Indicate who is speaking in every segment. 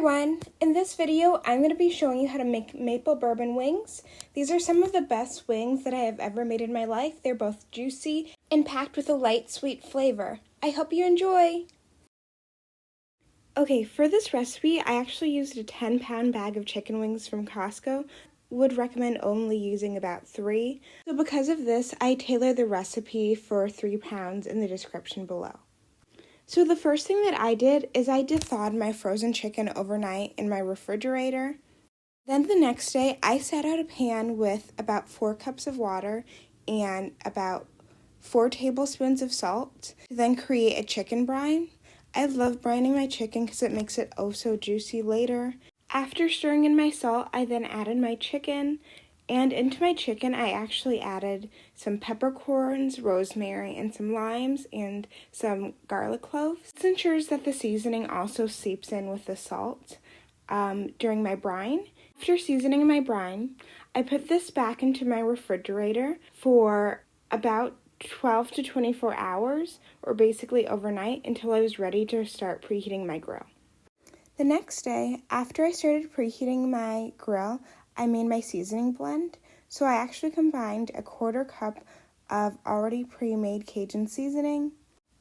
Speaker 1: everyone! In this video, I'm going to be showing you how to make maple bourbon wings. These are some of the best wings that I have ever made in my life. They're both juicy and packed with a light, sweet flavor. I hope you enjoy! Okay, for this recipe, I actually used a 10-pound bag of chicken wings from Costco. Would recommend only using about 3. So because of this, I tailored the recipe for 3 pounds in the description below. So the first thing that I did is I thawed my frozen chicken overnight in my refrigerator. Then the next day, I set out a pan with about 4 cups of water and about 4 tablespoons of salt to then create a chicken brine. I love brining my chicken because it makes it oh so juicy later. After stirring in my salt, I then added my chicken. And into my chicken, I actually added some peppercorns, rosemary, and some limes, and some garlic cloves. This ensures that the seasoning also seeps in with the salt during my brine. After seasoning my brine, I put this back into my refrigerator for about 12 to 24 hours, or basically overnight, until I was ready to start preheating my grill. The next day, after I started preheating my grill, I made my seasoning blend. So I actually combined a 1/4 cup of already pre-made Cajun seasoning,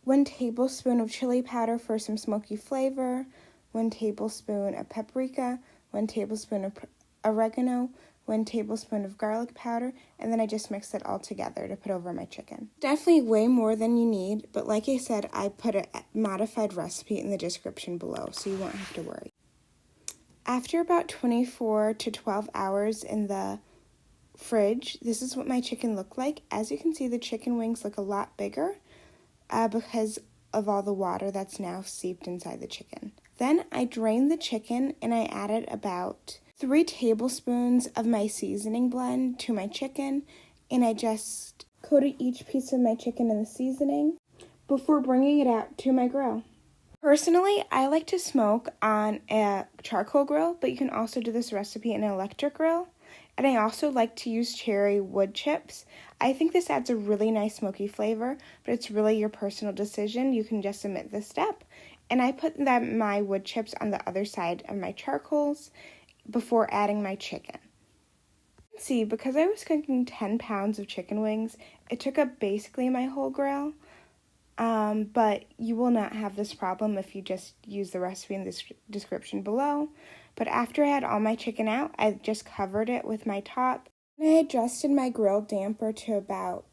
Speaker 1: 1 tablespoon of chili powder for some smoky flavor, 1 tablespoon of paprika, 1 tablespoon of oregano, 1 tablespoon of garlic powder, and then I just mixed it all together to put over my chicken. Definitely way more than you need, but like I said, I put a modified recipe in the description below, so you won't have to worry. After about 24 to 12 hours in the fridge, this is what my chicken looked like. As you can see, the chicken wings look a lot bigger because of all the water that's now seeped inside the chicken. Then I drained the chicken and I added about 3 tablespoons of my seasoning blend to my chicken, and I just coated each piece of my chicken in the seasoning before bringing it out to my grill. Personally, I like to smoke on a charcoal grill, but you can also do this recipe in an electric grill. And I also like to use cherry wood chips. I think this adds a really nice smoky flavor, but it's really your personal decision. You can just omit this step. And I put my wood chips on the other side of my charcoals before adding my chicken. See, because I was cooking 10 pounds of chicken wings, it took up basically my whole grill. But you will not have this problem if you just use the recipe in the description below. But after I had all my chicken out, I just covered it with my top. And I adjusted my grill damper to about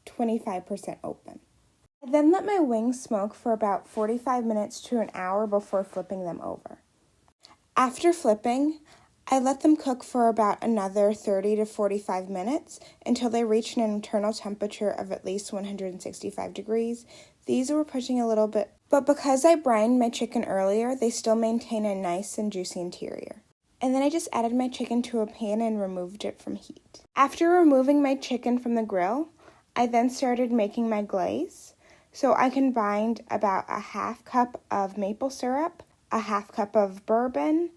Speaker 1: 25% open. I then let my wings smoke for about 45 minutes to an hour before flipping them over. After flipping, I let them cook for about another 30 to 45 minutes until they reached an internal temperature of at least 165 degrees. These were pushing a little bit, but because I brined my chicken earlier, they still maintain a nice and juicy interior. And then I just added my chicken to a pan and removed it from heat. After removing my chicken from the grill, I then started making my glaze. So I combined about a 1/2 cup of maple syrup, a 1/2 cup of bourbon,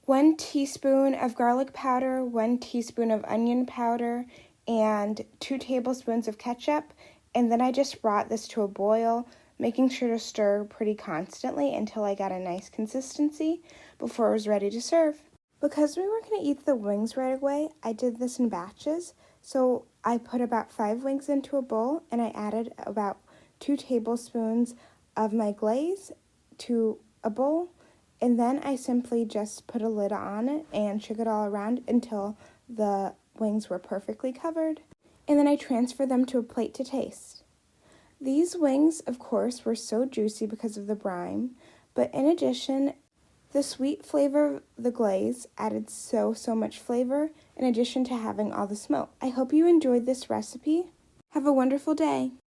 Speaker 1: 1 teaspoon of garlic powder, 1 teaspoon of onion powder, and 2 tablespoons of ketchup. And then I just brought this to a boil, making sure to stir pretty constantly until I got a nice consistency before I was ready to serve. Because we weren't going to eat the wings right away, I did this in batches. So I put about 5 wings into a bowl and I added about 2 tablespoons of my glaze to a bowl. And then I simply just put a lid on it and shook it all around until the wings were perfectly covered. And then I transferred them to a plate to taste. These wings, of course, were so juicy because of the brine, but in addition, the sweet flavor of the glaze added so much flavor in addition to having all the smoke. I hope you enjoyed this recipe. Have a wonderful day.